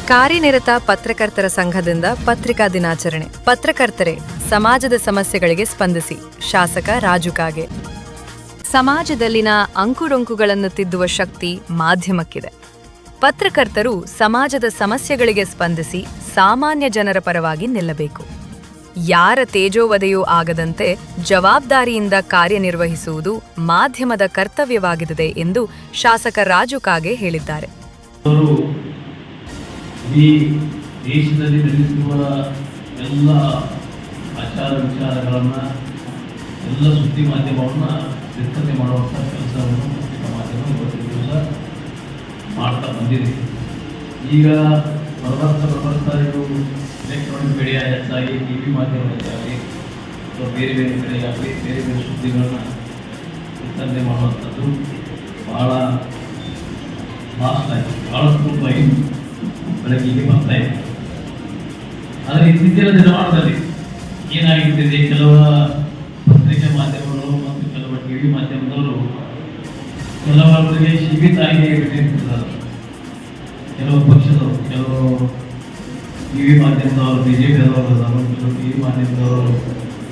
ಕಾರ್ಯನಿರತ ಪತ್ರಕರ್ತರ ಸಂಘದಿಂದ ಪತ್ರಿಕಾ ದಿನಾಚರಣೆ. ಪತ್ರಕರ್ತರೇ, ಸಮಾಜದ ಸಮಸ್ಯೆಗಳಿಗೆ ಸ್ಪಂದಿಸಿ. ಶಾಸಕ ರಾಜು ಕಾಗೆ. ಸಮಾಜದಲ್ಲಿನ ಅಂಕುಡೊಂಕುಗಳನ್ನು ತಿದ್ದುವ ಶಕ್ತಿ ಮಾಧ್ಯಮಕ್ಕಿದೆ. ಪತ್ರಕರ್ತರು ಸಮಾಜದ ಸಮಸ್ಯೆಗಳಿಗೆ ಸ್ಪಂದಿಸಿ ಸಾಮಾನ್ಯ ಜನರ ಪರವಾಗಿ ನಿಲ್ಲಬೇಕು. ಯಾರ ತೇಜೋವಧೆಯೂ ಆಗದಂತೆ ಜವಾಬ್ದಾರಿಯಿಂದ ಕಾರ್ಯನಿರ್ವಹಿಸುವುದು ಮಾಧ್ಯಮದ ಕರ್ತವ್ಯವಾಗಿದೆ ಎಂದು ಶಾಸಕ ರಾಜು ಕಾಗೆ ಹೇಳಿದ್ದಾರೆ. ಈ ದೇಶದಲ್ಲಿ ನಡೆಯುವ ಎಲ್ಲ ಆಚಾರ ವಿಚಾರಗಳನ್ನು ಎಲ್ಲ ಸುದ್ದಿ ಮಾಧ್ಯಮವನ್ನು ಬಿತ್ತನೆ ಮಾಡುವಂಥ ಕೆಲಸವನ್ನು ಪತ್ರಿಕಾ ಮಾಧ್ಯಮ ಇವತ್ತಿನ ದಿವಸ ಮಾಡ್ತಾ ಬಂದಿದೆ. ಈಗ ಬರ್ತಾ ಇರೋ ಎಲೆಕ್ಟ್ರಾನಿಕ್ ಮೀಡಿಯಾ ಹೆಚ್ಚಾಗಿ ಟಿ ವಿ ಮಾಧ್ಯಮ ಹೆಚ್ಚಾಗಿ ಅಥವಾ ಬೇರೆ ಬೇರೆ ಕಡೆಯಾಗಲಿ ಬೇರೆ ಬೇರೆ ಸುದ್ದಿಗಳನ್ನು ಬಿತ್ತನೆ ಮಾಡುವಂಥದ್ದು ಭಾಳ ಫಾಸ್ಟ್ ಆಗಿ ಭಾಳ ಸುಲಭವಾಗಿ ಬೆಳಕಿಗೆ ಬರ್ತಾ ಇದೆ. ಆದರೆ ಇತ್ತೀಚಿನ ದಿನಮಾನದಲ್ಲಿ ಏನಾಗಿರ್ತದೆ, ಕೆಲವು ಪತ್ರಿಕೆ ಮಾಧ್ಯಮಗಳು ಮತ್ತು ಕೆಲವು ಟಿ ವಿ ಮಾಧ್ಯಮದವರು ಕೆಲವರಿಗೆ ಸೀಮಿತ ಆಗಿ ಬಿಟ್ಟಿರ್ತಿದ್ದಾರೆ. ಕೆಲವು ಪಕ್ಷದವರು, ಕೆಲವು ಟಿ ವಿ ಮಾಧ್ಯಮದವರು BJP-ದವರು, ಕೆಲವು ಟಿ ವಿ ಮಾಧ್ಯಮದವರು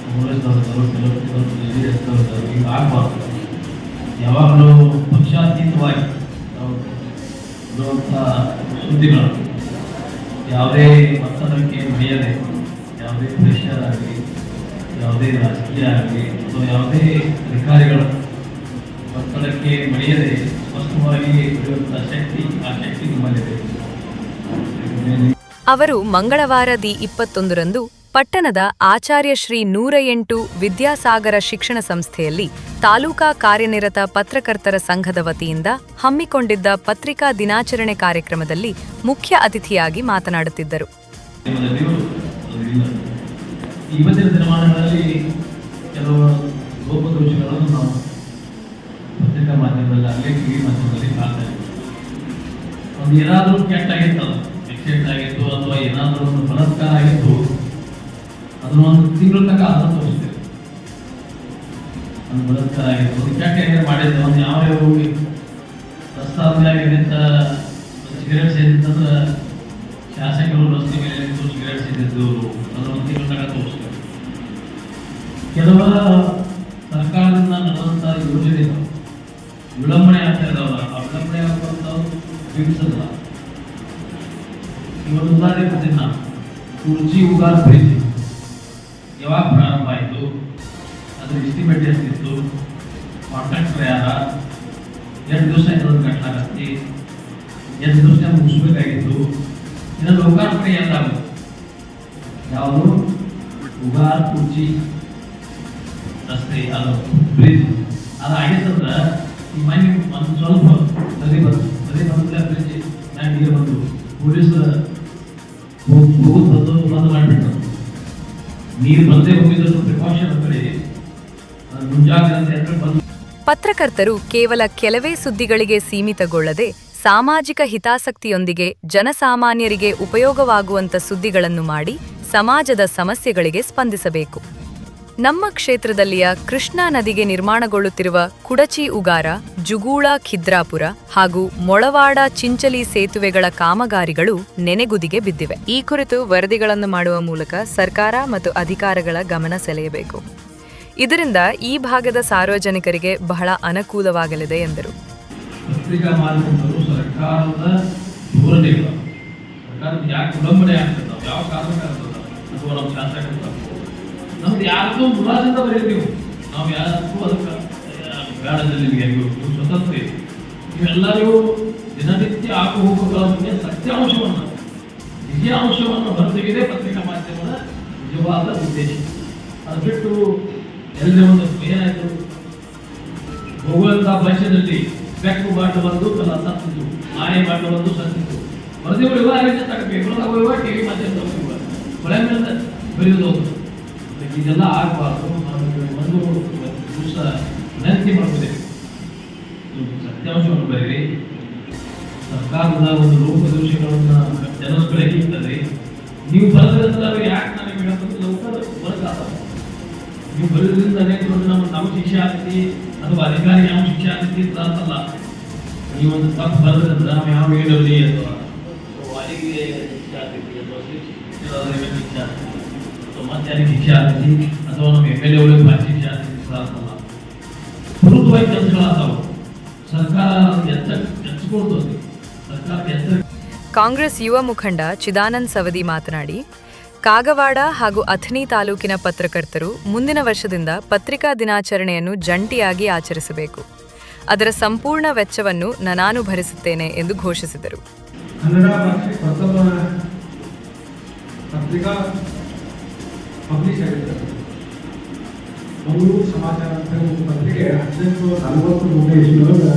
ಕಾಂಗ್ರೆಸ್ದವರು, ಕೆಲವು JDS-ದವರು. ಈಗ ಆಗಬಾರ್ದು. ಯಾವಾಗಲೂ ಪಕ್ಷಾತೀತವಾಗಿ ನಾವು ಇರುವಂಥ ಸುದ್ದಿಗಳು ಯಾವುದೇ ಒತ್ತಡಕ್ಕೆ ಮಣಿಯದೆ, ಯಾವುದೇ ಪ್ರೆಷರ್ ಆಗಲಿ, ಯಾವುದೇ ರಾಜಕೀಯ ಆಗಲಿ ಅಥವಾ ಯಾವುದೇ ಅಧಿಕಾರಿಗಳ ಒತ್ತಡಕ್ಕೆ ಮಣಿಯದೆ ಸ್ಪಷ್ಟವಾಗಿ ಇರುವಂಥ ಶಕ್ತಿ, ಆ ಶಕ್ತಿ ನಮ್ಮಲ್ಲಿದೆ. ಅವರು ಮಂಗಳವಾರ ದಿ 21ರಂದು ಪಟ್ಟಣದ ಆಚಾರ್ಯ ಶ್ರೀ 108 ವಿದ್ಯಾಸಾಗರ ಶಿಕ್ಷಣ ಸಂಸ್ಥೆಯಲ್ಲಿ ತಾಲೂಕಾ ಕಾರ್ಯನಿರತ ಪತ್ರಕರ್ತರ ಸಂಘದ ವತಿಯಿಂದ ಹಮ್ಮಿಕೊಂಡಿದ್ದ ಪತ್ರಿಕಾ ದಿನಾಚರಣೆ ಕಾರ್ಯಕ್ರಮದಲ್ಲಿ ಮುಖ್ಯ ಅತಿಥಿಯಾಗಿ ಮಾತನಾಡುತ್ತಿದ್ದರು. ಇವತ್ತಿನ ದಿನಮಾನಗಳಲ್ಲಿ ಕೆಲವು ಲೋಪದೋಷಗಳನ್ನು ನಾವು ಪತ್ರಿಕಾ ಮಾಧ್ಯಮದಲ್ಲಿ ಆಗಲಿ ಟಿ ವಿ ಮಾಧ್ಯಮದಲ್ಲಿ ಕಾಣ್ತಾ ಇದ್ದೀವಿ. ಒಂದು ಏನಾದರೂ ಕೆಟ್ಟಾಗಿತ್ತು, ಆಕ್ಸಿಡೆಂಟ್ ಆಗಿತ್ತು ಅಥವಾ ಏನಾದರೂ ಒಂದು ಬಲಾತ್ಕಾರ ಆಗಿತ್ತು, ಅದನ್ನು ಒಂದು ತಿಂಗಳ ತನಕ ಅದನ್ನು ತೋರಿಸ್ತೇವೆ. ಒಂದು ಬಲಾತ್ಕಾರ ಆಗಿತ್ತು, ಒಂದು ಕೆಟ್ಟ ಏನಾರು ಮಾಡಿದ್ದು, ಒಂದು ಯಾವ ಹೋಗಿ ರಸ್ತಾದ್ಮೇಲೆ ನಿಂತ ಸಿಗರೇಟ್ ಸೇದಿತ್ತಂದ್ರೆ ಶಾಸಕರು ರಸ್ತೆ ಮೇಲೆ ನಿಂತು ಸಿಗರೇಟ್ ಸೇದಿದ್ದು ಅದನ್ನು ಒಂದು ತಿಂಗಳ ತನಕ ತೋರಿಸ್ತೇವೆ. ಕೆಲವರ ಸರ್ಕಾರದಿಂದ ನಡೆದಂಥ ಯೋಜನೆ ವಿಳಂಬನೆ ಆಗ್ತಾ ಇದ್ದಾವಲ್ಲ, ಆ ವಿಳಂಬನೆ ಆಗುವಂಥವು ಬಿಡಿಸಲ್ಲ. ಇವತ್ತು ಉದಾಹರಣೆ ಕೊಡ್ತೀನಿ ನಾನು. ಕುರ್ಚಿ ಉಗಾರ ಪ್ರೀತಿ ಯಾವಾಗ ಪ್ರಾರಂಭ ಆಯಿತು, ಅದ್ರ ಎಸ್ಟಿಮೇಟ್ ಎಷ್ಟಿತ್ತು, ಕಾಂಟ್ರಾಕ್ಟರ್ ಯಾರ, 2 ದಿವಸ ಇದೊಂದು ಕಟ್ಟಲಾಗತ್ತಿ, 2 ದಿವಸ ಮುಗಿಸ್ಬೇಕಾಗಿತ್ತು. ಇನ್ನು ಲೋಕಾರ್ಪಣೆ ಎಂದಾಗುತ್ತೆ ಯಾವುದು ಉಗಾರ ಕುರ್ಚಿ ರಸ್ತೆ ಅದು ಬ್ರಿಡ್ಜ್ ಅದು ಆಗೈತಂದ್ರೆ ಈ ಮನೆ ಒಂದು ಸ್ವಲ್ಪ ನದಿ ಬಂದ್ರೆ ಬ್ರಿಡ್ಜ್ ಮ್ಯಾಗ ನೀರು ಬಂದು ಪೊಲೀಸ್ ಹೋಗೋದು ಬಂದು ಮಾಡಿಬಿಟ್ಟು ನೀರು ಬಂದೇ ಹೋಗಿದ್ದು ಪ್ರಿಕಾಷನ್ ಕಡೆ ಮುಂಜಾಗ್ರತೆ ಅಂತ ಬಂದು. ಪತ್ರಕರ್ತರು ಕೇವಲ ಕೆಲವೇ ಸುದ್ದಿಗಳಿಗೆ ಸೀಮಿತಗೊಳ್ಳದೆ ಸಾಮಾಜಿಕ ಹಿತಾಸಕ್ತಿಯೊಂದಿಗೆ ಜನಸಾಮಾನ್ಯರಿಗೆ ಉಪಯೋಗವಾಗುವಂಥ ಸುದ್ದಿಗಳನ್ನು ಮಾಡಿ ಸಮಾಜದ ಸಮಸ್ಯೆಗಳಿಗೆ ಸ್ಪಂದಿಸಬೇಕು. ನಮ್ಮ ಕ್ಷೇತ್ರದಲ್ಲಿಯ ಕೃಷ್ಣಾ ನದಿಗೆ ನಿರ್ಮಾಣಗೊಳ್ಳುತ್ತಿರುವ ಕುಡಚಿ ಉಗಾರ, ಜುಗೂಳ ಖಿದ್ರಾಪುರ ಹಾಗೂ ಮೊಳವಾಡ ಚಿಂಚಲಿ ಸೇತುವೆಗಳ ಕಾಮಗಾರಿಗಳು ನೆನೆಗುದಿಗೆ ಬಿದ್ದಿವೆ. ಈ ಕುರಿತು ವರದಿಗಳನ್ನು ಮಾಡುವ ಮೂಲಕ ಸರ್ಕಾರ ಮತ್ತು ಅಧಿಕಾರಿಗಳ ಗಮನ ಸೆಳೆಯಬೇಕು. ಇದರಿಂದ ಈ ಭಾಗದ ಸಾರ್ವಜನಿಕರಿಗೆ ಬಹಳ ಅನುಕೂಲವಾಗಲಿದೆ ಎಂದರು. ಪತ್ರಿಕಾ ಮಾಧ್ಯಮಗಳು ಸರ್ಕಾರದ ಧೋರಣೆಗಳು, ಸರ್ಕಾರದ ಯಾಕೆ ವಿಳಂಬನೆ ಆಗ್ತದೆ, ಯಾವ ಕಾರಣಕ್ಕೆ ಆಗ್ತದೆ ಅಥವಾ ನಮ್ಮ ಶಾಸಕರು ನಮ್ದು ಯಾರಿಗೂ ಮುಲಾಜಿಂದ ಬರೀತೀವಿ, ನಾವು ಯಾರಿಗೂ ಅದಕ್ಕೆ ಬೇಡದಲ್ಲಿ ನೀವು ಸ್ವತಂತ್ರ ನೀವೆಲ್ಲರಿಗೂ ದಿನನಿತ್ಯ ಆಗು ಹೋಗುಗಳ ಬಗ್ಗೆ ಸತ್ಯಾಂಶವನ್ನು ನಿಜಾಂಶವನ್ನು ಹೊರತೆಗೆದೇ ಪತ್ರಿಕಾ ಮಾಧ್ಯಮದ ನಿಜವಾದ ಉದ್ದೇಶ. ಅದು ಬಿಟ್ಟು ಎಲ್ಲೇ ಒಂದು ಏನಾಯಿತು, ಹೋಗುವಂಥ ಭಾಷೆಯಲ್ಲಿ ಬೆಕ್ಕು ಬಾಟ ಬಂದು ಕಲ ಸತ್ತಿತು, ನಾಯಿ ಬಾಟ ಬಂದು ಸತ್ತಿತು, ವರದಿಗಳು ಇವ ಪೇಪರ್ದಾಗ ಇವ ಟಿ ವಿ ಮಾಧ್ಯಮದಾಗ ಇವ ಒಳ್ಳೆ ಮೇಲೆ ಬರೆಯೋದು ಹೋಗುದು. ಇದೆಲ್ಲ ಆಗಬಾರ್ದು. ನಾವು ಒಂದು ದಿವಸ ವಿನಂತಿ ಮಾಡ್ಬೋದೇವೆ, ಸತ್ಯಾಂಶವನ್ನು ಬರೀರಿ. ಸರ್ಕಾರದ ಒಂದು ಲೋಪದೋಷಗಳನ್ನು ಜನರ ಬೆಳಗ್ಗೆ ಇರ್ತದೆ. ನೀವು ಬರೆದ್ರಿಂದ ಯಾಕೆ ನನಗೆ ಹೇಳೋದು ಲೋಕ ವರ್ಕ್ ಆಗ್ತದೆ. ನೀವು ಬರೆದ್ರಿಂದ ಅನೇಕ ನಮ್ಮ ಶಿಕ್ಷೆ ಆಗ್ತದೆ ಅಥವಾ ಅಧಿಕಾರಿ ಯಾವ ಶಿಕ್ಷೆ ಆಗ್ತದೆ ಅಂತಲ್ಲ. ನೀವೊಂದು ತಪ್ಪು ಬರೆದ್ರಿಂದ ನಾವು ಯಾವ ಹೇಳಲಿ ಅಥವಾ ಅಲ್ಲಿಗೆ ಅದರಿಗೆ ಶಿಕ್ಷೆ ಆಗ್ತದೆ ಅಥವಾ ಮತ್ತೆ ಶಿಕ್ಷೆ ಆಗ್ತದೆ ಅಥವಾ ನಮ್ಮ MLA ಒಳಗೆ ಭಾರಿ ಶಿಕ್ಷೆ ಆಗ್ತದೆ ಅಂತಲ್ಲ. ವಿರುದ್ಧವಾಗಿ ಕೆಲಸಗಳಾಗ್ತಾವೆ. ಸರ್ಕಾರ ಎಚ್ಚರಿಕೊಳ್ತದೆ. ಸರ್ಕಾರಕ್ಕೆ ಎಚ್ಚರಿಕೆ. ಕಾಂಗ್ರೆಸ್ ಯುವ ಮುಖಂಡ ಚಿದಾನಂದ್ ಸವದಿ ಮಾತನಾಡಿ, ಕಾಗವಾಡ ಹಾಗೂ ಅಥಣಿ ತಾಲೂಕಿನ ಪತ್ರಕರ್ತರು ಮುಂದಿನ ವರ್ಷದಿಂದ ಪತ್ರಿಕಾ ದಿನಾಚರಣೆಯನ್ನು ಜಂಟಿಯಾಗಿ ಆಚರಿಸಬೇಕು. ಅದರ ಸಂಪೂರ್ಣ ವೆಚ್ಚವನ್ನು ನಾನು ಭರಿಸುತ್ತೇನೆ ಎಂದು ಘೋಷಿಸಿದರು. ಕನ್ನಡ ಭಾಷೆ ಪ್ರಥಮ ಪತ್ರಿಕಾ ಪಬ್ಲಿಷ್ ಆಗಿರ್ತದೆ. ಮಂಗಳೂರು ಸಮಾಚಾರ ಅಂತ ಒಂದು ಪತ್ರಿಕೆ 1843 ಇಸ್ವಿಯೊಳಗೆ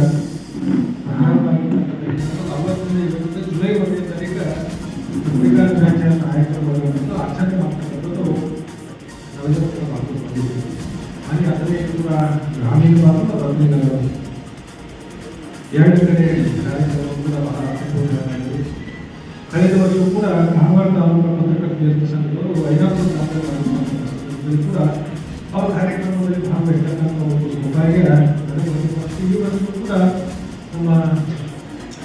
ಪ್ರಾರಂಭ ಆಗಿರ್ತಕ್ಕಂಥ ಜುಲೈ 1ನೇ ತಾರೀಕು ಪತ್ರಿಕಾ ದಿನಾಚರಣೆ ಕಾರ್ಯಕ್ರಮಗಳನ್ನು ಆಚರಣೆ ಮಾಡ್ತಕ್ಕಂಥದ್ದು ನಾವೆಲ್ಲರೂ ಮಾಡ್ಕೊಂಡು ಬಂದಿದ್ದೀವಿ. ಹಾಗೆ ಅದನ್ನೇ ಕೂಡ ಗ್ರಾಮೀಣ ಭಾಗ ಬದಲಿನ ಎರಡು ಕಡೆ ಕಾರ್ಯಕ್ರಮ ಕೂಡ ಬಹಳ ಅರ್ಥಪೂರ್ಣವಾಗಿದೆ. ಕಳೆದ ವರ್ಷ ಕೂಡ ಕಾರವಾರ ತಾಲೂಕು ಪತ್ರಕರ್ತರ ಸಂಘಗಳು 50 ಸಂಘಗಳು ಕೂಡ ಅವ್ರ ಕಾರ್ಯಕ್ರಮದಲ್ಲಿ ಭಾಗವಹಿಸ್ತಕ್ಕಂಥ ಒಂದು ಸೌಭಾಗ್ಯ ನನಗೆ ಈ ವರ್ಷ ಕೂಡ ನಮ್ಮ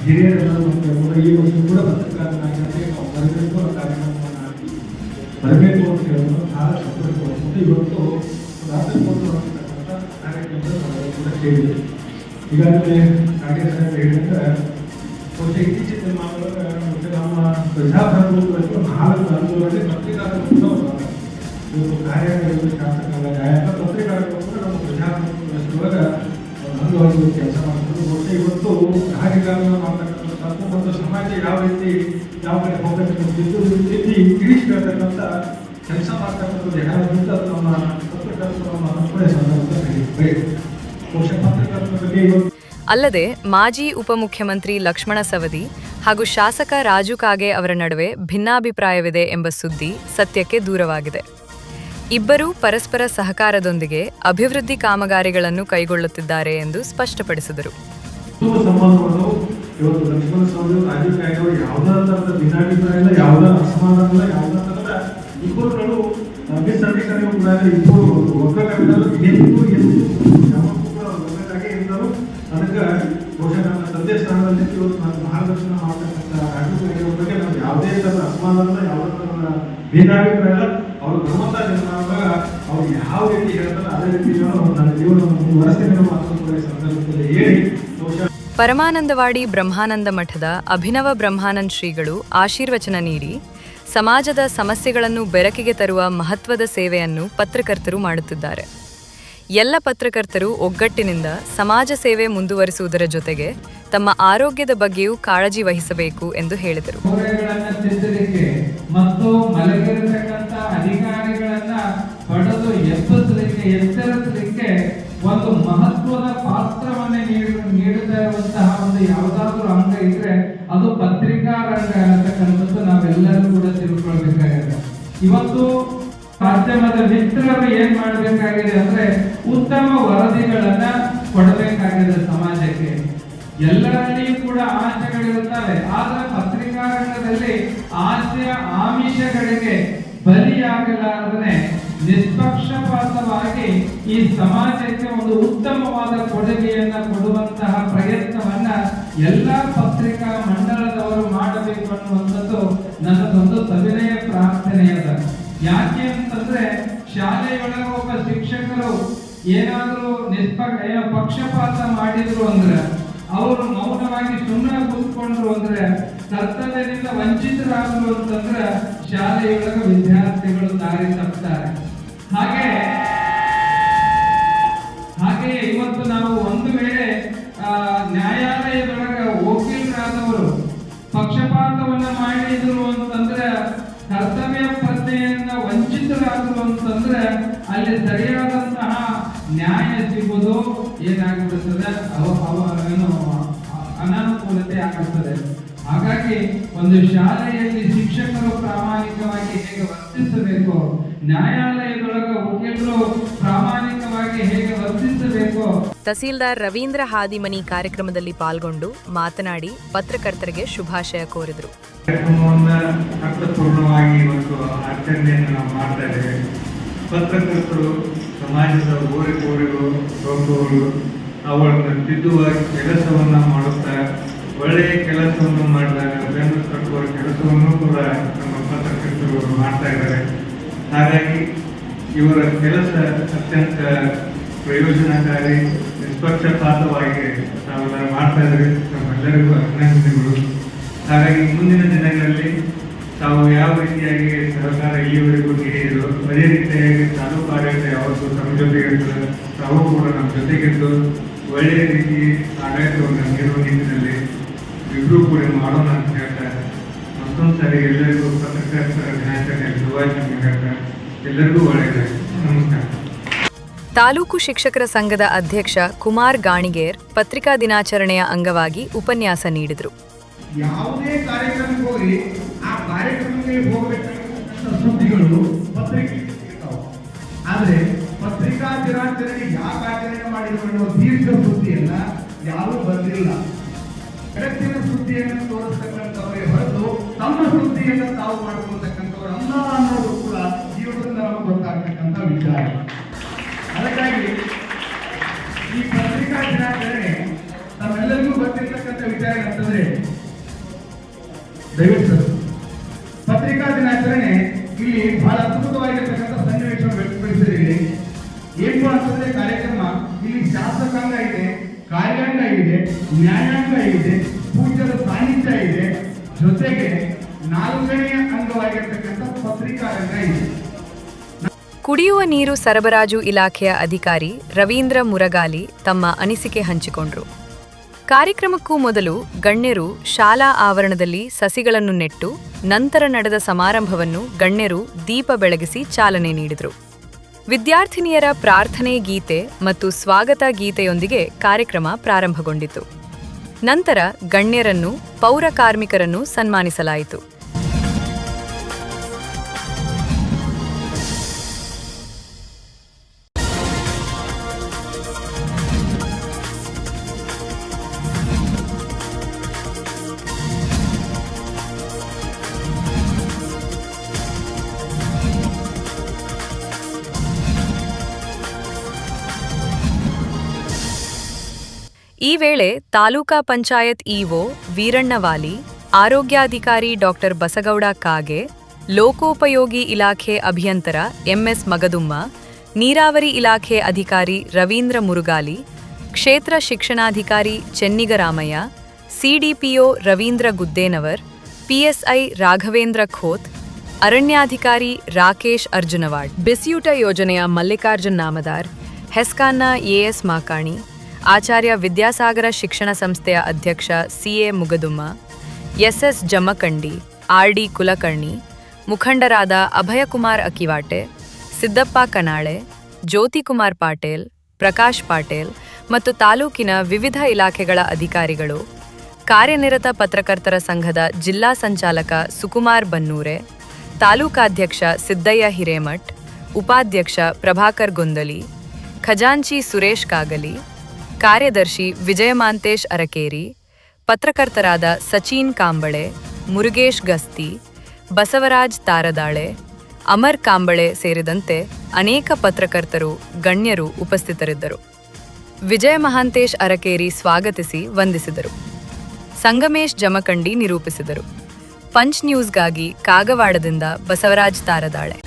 ಹಿರಿಯರೆಲ್ಲರೂ ಮತ್ತು ಈ ವರ್ಷ ಕೂಡ ಪತ್ರಕರ್ತರಾಗಿ ನಾವು ಬರಬೇಕು ಕಾರ್ಯಕ್ರಮವನ್ನು ಹಾಕಿ ಬರಬೇಕು ಅಂತ ಹೇಳೋದು ಬಹಳ ಸಂತೋಷವಾಗುತ್ತೆ. ಇವತ್ತು ರಾಷ್ಟ್ರಪೂರ್ಣವಾಗಿರ್ತಕ್ಕಂಥ ಕಾರ್ಯಕ್ರಮದಲ್ಲಿ ನಾವು ಕೂಡ ಕೇಳಿದೆ. ಈಗಾಗಲೇ ಕಾಗೇಶ್ ಸಾಹೇಬ್ ಹೇಳಿದ್ರೆ ಬಹುಶಃ ಇತ್ತೀಚಿನ ದಿನಮಾನಗಳ ಮತ್ತು ನಮ್ಮ ಪ್ರಜಾಪ್ರಭುತ್ವದಲ್ಲಿ 4 ಹಂತಗಳಲ್ಲಿ ಪತ್ರಿಕಾರರು ಕೂಡ ಇವತ್ತು ಕಾರ್ಯನಿರ್ವಹಿಸುವ ಶಾಸಕಾಂಗ ನ್ಯಾಯಾಂಗ ಪತ್ರಿಕಾರರು ಕೂಡ ನಮ್ಮ ಪ್ರಜಾಪ್ರಭುತ್ವದೊಳಗೆ ಅಂಗವಾಗಿ ಕೆಲಸ ಮಾಡ್ತಾರೆ. ಬಹುಶಃ ಇವತ್ತು ಕಾರ್ಯಕಾರಣ ಮಾಡ್ತಕ್ಕಂಥ ತಪ್ಪು ಮತ್ತು ಸಮಾಜ ಯಾವ ರೀತಿ ಯಾವ ಕಡೆ ಹೋಗಬೇಕಿದ್ದು ರೀತಿ ತಿಳಿಸ್ಕೊಳ್ತಕ್ಕಂಥ ಕೆಲಸ ಮಾಡ್ತಕ್ಕಂಥದ್ದು ಯಾರಾದ್ರಿಂದ ಅದು ನಮ್ಮ ಪತ್ರಕರ್ತರು ನಮ್ಮ ಹಂಪಡೆ ಸಂದರ್ಭದಲ್ಲಿ ಬಹುಶಃ ಪತ್ರಕರ್ತರ ಬಗ್ಗೆ ಇವತ್ತು ಅಲ್ಲದೆ ಮಾಜಿ ಉಪಮುಖ್ಯಮಂತ್ರಿ ಲಕ್ಷ್ಮಣ ಸವದಿ ಹಾಗೂ ಶಾಸಕ ರಾಜು ಕಾಗೆ ಅವರ ನಡುವೆ ಭಿನ್ನಾಭಿಪ್ರಾಯವಿದೆ ಎಂಬ ಸುದ್ದಿ ಸತ್ಯಕ್ಕೆ ದೂರವಾಗಿದೆ. ಇಬ್ಬರೂ ಪರಸ್ಪರ ಸಹಕಾರದೊಂದಿಗೆ ಅಭಿವೃದ್ಧಿ ಕಾಮಗಾರಿಗಳನ್ನು ಕೈಗೊಳ್ಳುತ್ತಿದ್ದಾರೆ ಎಂದು ಸ್ಪಷ್ಟಪಡಿಸಿದರು. ಸಂಬಂಧಗಳು ಇವತ್ತು ಲಕ್ಷ್ಮಣ ಸವದಿ ರಾಜು ಕಾಗೆ ಯಾವುದಾದ ಭಿನ್ನಾಭಿಪ್ರಾಯ ಇಲ್ಲ, ಯಾವುದೇ ಅಸಮಾಧಾನ ಇಲ್ಲ, ಯಾವುದಾದ ಇಬ್ಬರು ಮಿಸ್ಅಂಡರ್ಸ್ಟ್ಯಾಂಡಿಂಗ್ ಕೂಡ ಇಬ್ಬರು ಒಗ್ಗಟ್ಟಾಗಿದ್ದರು. ಯಾವತ್ತೂ ಕೂಡ ಒಗ್ಗಟ್ಟಾಗಿ ಇದ್ದರು. ಅದಕ್ಕೆ ಬಹುಶಃ ನನ್ನ ತಂದೆ ಸ್ಥಾನದಲ್ಲಿ ಇವತ್ತು ನಾನು ಮಾರ್ಗದರ್ಶನ ಮಾಡ್ತಕ್ಕಂಥ ರಾಜು ಕಾಗೆ ಬಗ್ಗೆ ನಮ್ಗೆ ಯಾವುದೇ ಥರದ ಅಸಮಾಧಾನ, ಯಾವುದೇ ಥರದ ಭಿನ್ನಾಭಿಪ್ರಾಯ ಇಲ್ಲ. ಅವರು ಧರ್ಮದ ನಿರ್ಮಾಣದಾಗ ಅವ್ರು ಯಾವ ರೀತಿ ಹೇಳ್ತಾರೆ ಅದೇ ರೀತಿ ನನ್ನ ಜೀವನವನ್ನು ಮುಂದುವರೆಸ್ತೇನೆ ಮಾತನಾಡುವ ಸಂದರ್ಭದಲ್ಲಿ ಹೇಳಿ ಬಹುಶಃ ಪರಮಾನಂದವಾಡಿ ಬ್ರಹ್ಮಾನಂದ ಮಠದ ಅಭಿನವ ಬ್ರಹ್ಮಾನಂದ ಶ್ರೀಗಳು ಆಶೀರ್ವಚನ ನೀಡಿ ಸಮಾಜದ ಸಮಸ್ಯೆಗಳನ್ನು ಬೆರಕಿಗೆ ತರುವ ಮಹತ್ವದ ಸೇವೆಯನ್ನು ಪತ್ರಕರ್ತರು ಮಾಡುತ್ತಿದ್ದಾರೆ. ಎಲ್ಲ ಪತ್ರಕರ್ತರು ಒಗ್ಗಟ್ಟಿನಿಂದ ಸಮಾಜ ಸೇವೆ ಮುಂದುವರಿಸುವುದರ ಜೊತೆಗೆ ತಮ್ಮ ಆರೋಗ್ಯದ ಬಗ್ಗೆಯೂ ಕಾಳಜಿ ವಹಿಸಬೇಕು ಎಂದು ಹೇಳಿದರು. ಮತ್ತು ಮಲಗಿರತಕ್ಕಂಥ ಅಧಿಕಾರಿಗಳನ್ನ ಪಡೆದು ಎಚ್ಚರಿಸಲಿಕ್ಕೆ ಒಂದು ಮಹತ್ವದ ಪಾತ್ರವನ್ನೇ ನೀಡುತ್ತಾ ಇರುವಂತಹ ಒಂದು ಯಾವುದಾದ್ರೂ ಅಂಗ ಇದ್ರೆ ಅದು ಪತ್ರಿಕಾ ರಂಗ ಅನ್ನತಕ್ಕಂಥದ್ದು ನಾವೆಲ್ಲರೂ ಕೂಡ ತಿಳ್ಕೊಳ್ಬೇಕಾಗಿದೆ. ಇವತ್ತು ಮಾಧ್ಯಮದ ಮಿತ್ರರು ಏನ್ ಮಾಡಬೇಕಾಗಿದೆ ಅಂದ್ರೆ ಉತ್ತಮ ವರದಿಗಳನ್ನ ಕೊಡಬೇಕಾಗಿದೆ ಸಮಾಜಕ್ಕೆ. ಎಲ್ಲರಲ್ಲಿಯೂ ಕೂಡ ಆಶೆಗಳಿರುತ್ತವೆ, ಆದ್ರೆ ಪತ್ರಿಕಾ ರಂಗದಲ್ಲಿ ಆಸೆ ಆಮಿಷಗಳಿಗೆ ಬಲಿಯಾಗಲಾರದೆ ನಿಷ್ಪಕ್ಷಪಾತವಾಗಿ ಈ ಸಮಾಜಕ್ಕೆ ಒಂದು ಉತ್ತಮವಾದ ಕೊಡುಗೆಯನ್ನ ಕೊಡುವಂತಹ ಪ್ರಯತ್ನವನ್ನ ಎಲ್ಲ ಪತ್ರಿಕಾ ಮಂಡಳದವರು ಮಾಡಬೇಕು ಅನ್ನುವಂಥದ್ದು ನನ್ನದೊಂದು ಸವಿನಯ ಪ್ರಾರ್ಥನೆಯದ. ಯಾಕೆ ಅಂತಂದ್ರೆ ಶಾಲೆಯೊಳಗೆ ಒಬ್ಬ ಶಿಕ್ಷಕರು ಏನಾದರೂ ಪಕ್ಷಪಾತ ಮಾಡಿದ್ರು ಅಂದ್ರೆ ಅವರು ಮೌನವಾಗಿ ಸುಮ್ಮನೆ ಕೂತ್ಕೊಂಡ್ರು ಅಂದ್ರೆ ಕರ್ತವ್ಯದಿಂದ ವಂಚಿತರಾದ್ರು ಅಂತಂದ್ರೆ ಶಾಲೆಯೊಳಗೆ ವಿದ್ಯಾರ್ಥಿಗಳು ದಾರಿ ತಪ್ಪುತ್ತಾರೆ. ಹಾಗೆಯೇ ಇವತ್ತು ನಾವು ಒಂದು ವೇಳೆ ನ್ಯಾಯಾಲಯದೊಳಗೆ ವಕೀಲರಾದವರು ಪಕ್ಷಪಾತವನ್ನ ಮಾಡಿದ್ರು ಅಂತಂದ್ರೆ ಕರ್ತವ್ಯ ಪ್ರಜ್ಞೆಯಿಂದ ವಂಚಿತರಾದರು ಅಂತಂದ್ರೆ ಅಲ್ಲಿ ಸರಿಯಾದಂತಹ ನ್ಯಾಯ ಸಿಗುವುದು ಏನಾಗಿರುತ್ತದೆ, ಏನು ಅನಾನುಕೂಲತೆ ಆಗುತ್ತದೆ. ಹಾಗಾಗಿ ಒಂದು ಶಾಲೆಯಲ್ಲಿ ಶಿಕ್ಷಕರು ಪ್ರಾಮಾಣಿಕವಾಗಿ ಹೇಗೆ ವರ್ತಿಸಬೇಕು, ನ್ಯಾಯಾಲಯದೊಳಗೆ ವಕೀಲರು ಪ್ರಾಮಾಣಿಕವಾಗಿ ಹೇಗೆ ವರ್ತಿಸಬೇಕು. ತಹಸೀಲ್ದಾರ್ ರವೀಂದ್ರ ಹಾದಿಮನಿ ಕಾರ್ಯಕ್ರಮದಲ್ಲಿ ಪಾಲ್ಗೊಂಡು ಮಾತನಾಡಿ ಪತ್ರಕರ್ತರಿಗೆ ಶುಭಾಶಯ ಕೋರಿದರು. ಕಾರ್ಯಕ್ರಮವನ್ನು ಅರ್ಥಪೂರ್ಣವಾಗಿ ಇವತ್ತು ಆಚರಣೆಯನ್ನು ನಾವು ಮಾಡ್ತಾ ಇದ್ದೇವೆ. ಪತ್ರಕರ್ತರು ಸಮಾಜದ ಓರಿಗೂ ರೋಗಗಳು ಅವುಗಳನ್ನು ತಿದ್ದುವ ಕೆಲಸವನ್ನು ಮಾಡುತ್ತಾ ಒಳ್ಳೆಯ ಕೆಲಸವನ್ನು ಮಾಡಿದಾಗ ಬೆನ್ನು ಕಟ್ಟುವ ಕೆಲಸವನ್ನು ಕೂಡ ನಮ್ಮ ಪತ್ರಕರ್ತರು ಪತ್ರಕರ್ತರು ಮಾಡ್ತಾ ಇದ್ದಾರೆ. ಹಾಗಾಗಿ ಇವರ ಕೆಲಸ ಅತ್ಯಂತ ಪ್ರಯೋಜನಕಾರಿ, ನಿಷ್ಪಕ್ಷಪಾತವಾಗಿ ತಾವೆಲ್ಲ ಮಾಡ್ತಾ ಇದ್ದಾರೆ. ನಮ್ಮೆಲ್ಲರಿಗೂ ಅಭಿನಂದನೆಗಳು. ಹಾಗಾಗಿ ಮುಂದಿನ ದಿನಗಳಲ್ಲಿ ತಾವು ಯಾವ ರೀತಿಯಾಗಿ ಸಹಕಾರ ಇಲ್ಲಿವರೆಗೂ ನೀಡಿದ್ರು ಅದೇ ರೀತಿಯಾಗಿ ತಾಲೂಕು ಆಡಳಿತ ಯಾವತ್ತೂ ತಮ್ಮ ಜೊತೆಗಿದ್ದು ತಾವು ಕೂಡ ನಮ್ಮ ಜೊತೆಗಿದ್ದು ಒಳ್ಳೆಯ ರೀತಿ ಆಡಳಿತವನ್ನು ನೀಡುವ ನಿಟ್ಟಿನಲ್ಲಿ ಇಬ್ಬರೂ ಕೂಡ ಮಾಡೋಣ ಅಂತ ಹೇಳ್ತಾರೆ. ಮತ್ತೊಂದು ಸಾರಿ ಎಲ್ಲರಿಗೂ ಪತ್ರಕರ್ತರ ದಿನಾಚರಣೆ ಶುಭಾಶಯ ಹೇಳ್ತಾರೆ. ಎಲ್ಲರಿಗೂ ಒಳ್ಳೆಯದಾಗಿ. ನಮಸ್ಕಾರ. ತಾಲೂಕು ಶಿಕ್ಷಕರ ಸಂಘದ ಅಧ್ಯಕ್ಷ ಕುಮಾರ್ ಗಾಣಿಗೇರ್ ಪತ್ರಿಕಾ ದಿನಾಚರಣೆಯ ಅಂಗವಾಗಿ ಉಪನ್ಯಾಸ ನೀಡಿದರು. ಯಾವುದೇ ಕಾರ್ಯಕ್ರಮಕ್ಕೆ ಹೋಗಿ ಆ ಕಾರ್ಯಕ್ರಮಕ್ಕೆ ಹೋಗಬೇಕಾದಂತ ಸುದ್ದಿಗಳು ಪತ್ರಿಕೆ ಸಿಗ್ತಾವೆ. ಆದ್ರೆ ಪತ್ರಿಕಾ ದಿನಾಚರಣೆ ಯಾಕೆ ಆಚರಣೆ ಮಾಡಿದ್ರು ಅನ್ನೋ ದೀರ್ಘ ಸುದ್ದಿಯನ್ನ ಯಾರೂ ಬಂದಿಲ್ಲ. ಜಗತ್ತಿನ ಸುದ್ದಿಯನ್ನು ತೋರಿಸ್ತಕ್ಕಂಥವರೇ ಹೊರತು ತಮ್ಮ ಸುದ್ದಿಯನ್ನು ತಾವು ಮಾಡ್ಕೊಳ್ತಕ್ಕಂಥವ್ರು ಅಲ್ಲ ಅನ್ನೋದು ಕೂಡ ಜೀವನದಿಂದ ನಮಗೆ ಗೊತ್ತಾಗ್ತಕ್ಕಂಥ ವಿಚಾರ. ಅದಕ್ಕಾಗಿ ಈ ಪತ್ರಿಕಾ ದಿನಾಚರಣೆ ನಮ್ಮೆಲ್ಲರಿಗೂ ಗೊತ್ತಿರ್ತಕ್ಕಂಥ ವಿಚಾರ ಅಂತಂದ್ರೆ, ದಯವಿಟ್ಟು ಪತ್ರಿಕಾ ದಿನಾಚರಣೆ ಇಲ್ಲಿ ಬಹಳ ಅದ್ಭುತವಾಗಿರ್ತಕ್ಕಂಥ ಸನ್ನಿವೇಶವನ್ನು ವ್ಯಕ್ತಪಡಿಸಿದ್ದೀರಿ. ಏನು ಅಂತಂದ್ರೆ ಕಾರ್ಯಕ್ರಮ ಇಲ್ಲಿ ಶಾಸಕಾಂಗ ಇದೆ, ಕಾರ್ಯಾಂಗ ಇದೆ, ನ್ಯಾಯಾಂಗ ಇದೆ, ಪೂಜ್ಯರ ಸಾನ್ನಿಧ್ಯ ಇದೆ, ಜೊತೆಗೆ 4ನೇ ಅಂಗವಾಗಿರ್ತಕ್ಕಂಥ ಪತ್ರಿಕಾ ರಂಗ ಇದೆ. ಕುಡಿಯುವ ನೀರು ಸರಬರಾಜು ಇಲಾಖೆಯ ಅಧಿಕಾರಿ ರವೀಂದ್ರ ಮುರಗಾಲಿ ತಮ್ಮ ಅನಿಸಿಕೆ ಹಂಚಿಕೊಂಡರು. ಕಾರ್ಯಕ್ರಮಕ್ಕೂ ಮೊದಲು ಗಣ್ಯರು ಶಾಲಾ ಆವರಣದಲ್ಲಿ ಸಸಿಗಳನ್ನು ನೆಟ್ಟು ನಂತರ ನಡೆದ ಸಮಾರಂಭವನ್ನು ಗಣ್ಯರು ದೀಪ ಬೆಳಗಿಸಿ ಚಾಲನೆ ನೀಡಿದರು. ವಿದ್ಯಾರ್ಥಿನಿಯರ ಪ್ರಾರ್ಥನೆ ಗೀತೆ ಮತ್ತು ಸ್ವಾಗತ ಗೀತೆಯೊಂದಿಗೆ ಕಾರ್ಯಕ್ರಮ ಪ್ರಾರಂಭಗೊಂಡಿತು. ನಂತರ ಗಣ್ಯರನ್ನು, ಪೌರ ಕಾರ್ಮಿಕರನ್ನು ಸನ್ಮಾನಿಸಲಾಯಿತು. ಈ ವೇಳೆ ತಾಲೂಕಾ ಪಂಚಾಯತ್ ಇಒ ವೀರಣ್ಣವಾಲಿ, ಆರೋಗ್ಯಾಧಿಕಾರಿ ಡಾಕ್ಟರ್ ಬಸಗೌಡ ಕಾಗೆ, ಲೋಕೋಪಯೋಗಿ ಇಲಾಖೆ ಅಭಿಯಂತರ ಎಂಎಸ್ ಮಗದುಮ್ಮ, ನೀರಾವರಿ ಇಲಾಖೆ ಅಧಿಕಾರಿ ರವೀಂದ್ರ ಮುರುಗಾಲಿ, ಕ್ಷೇತ್ರ ಶಿಕ್ಷಣಾಧಿಕಾರಿ ಚೆನ್ನಿಗರಾಮಯ್ಯ, ಸಿಡಿಪಿಒ ರವೀಂದ್ರ ಗುದ್ದೇನವರ್, ಪಿಎಸ್ಐ ರಾಘವೇಂದ್ರ ಖೋತ್, ಅರಣ್ಯಾಧಿಕಾರಿ ರಾಕೇಶ್ ಅರ್ಜುನವಾಡ್, ಬಿಸಿಯೂಟ ಯೋಜನೆಯ ಮಲ್ಲಿಕಾರ್ಜುನ್ ನಾಮದಾರ್, ಹೆಸ್ಕಾನ್ನ ಎಎಸ್ ಮಾಕಾಣಿ, ಆಚಾರ್ಯ ವಿದ್ಯಾಸಾಗರ ಶಿಕ್ಷಣ ಸಂಸ್ಥೆಯ ಅಧ್ಯಕ್ಷ CA Mugadumma, SS Jamakhandi, RD Kulkarni, ಮುಖಂಡರಾದ ಅಭಯಕುಮಾರ್ ಅಕಿವಾಟೆ, ಸಿದ್ದಪ್ಪ ಕನಾಳೆ, ಜ್ಯೋತಿಕುಮಾರ್ ಪಾಟೇಲ್, ಪ್ರಕಾಶ್ ಪಾಟೇಲ್ ಮತ್ತು ತಾಲೂಕಿನ ವಿವಿಧ ಇಲಾಖೆಗಳ ಅಧಿಕಾರಿಗಳು, ಕಾರ್ಯನಿರತ ಪತ್ರಕರ್ತರ ಸಂಘದ ಜಿಲ್ಲಾ ಸಂಚಾಲಕ ಸುಕುಮಾರ್ ಬನ್ನೂರೆ, ತಾಲೂಕಾಧ್ಯಕ್ಷ ಸಿದ್ದಯ್ಯ ಹಿರೇಮಠ್, ಉಪಾಧ್ಯಕ್ಷ ಪ್ರಭಾಕರ್ ಗೊಂದಲಿ, ಖಜಾಂಚಿ ಸುರೇಶ್ ಕಾಗಲಿ, ಕಾರ್ಯದರ್ಶಿ ವಿಜಯಮಾಂತೇಶ್ ಅರಕೇರಿ, ಪತ್ರಕರ್ತರಾದ ಸಚಿನ್ ಕಾಂಬಳೆ, ಮುರುಗೇಶ್ ಗಸ್ತಿ, ಬಸವರಾಜ್ ತಾರದಾಳೆ, ಅಮರ್ ಕಾಂಬಳೆ ಸೇರಿದಂತೆ ಅನೇಕ ಪತ್ರಕರ್ತರು, ಗಣ್ಯರು ಉಪಸ್ಥಿತರಿದ್ದರು. ವಿಜಯ ಮಹಾಂತೇಶ್ ಅರಕೇರಿ ಸ್ವಾಗತಿಸಿ ವಂದಿಸಿದರು. ಸಂಗಮೇಶ್ ಜಮಖಂಡಿ ನಿರೂಪಿಸಿದರು. ಪಂಚ್ ನ್ಯೂಸ್ಗಾಗಿ ಕಾಗವಾಡದಿಂದ ಬಸವರಾಜ್ ತಾರದಾಳೆ.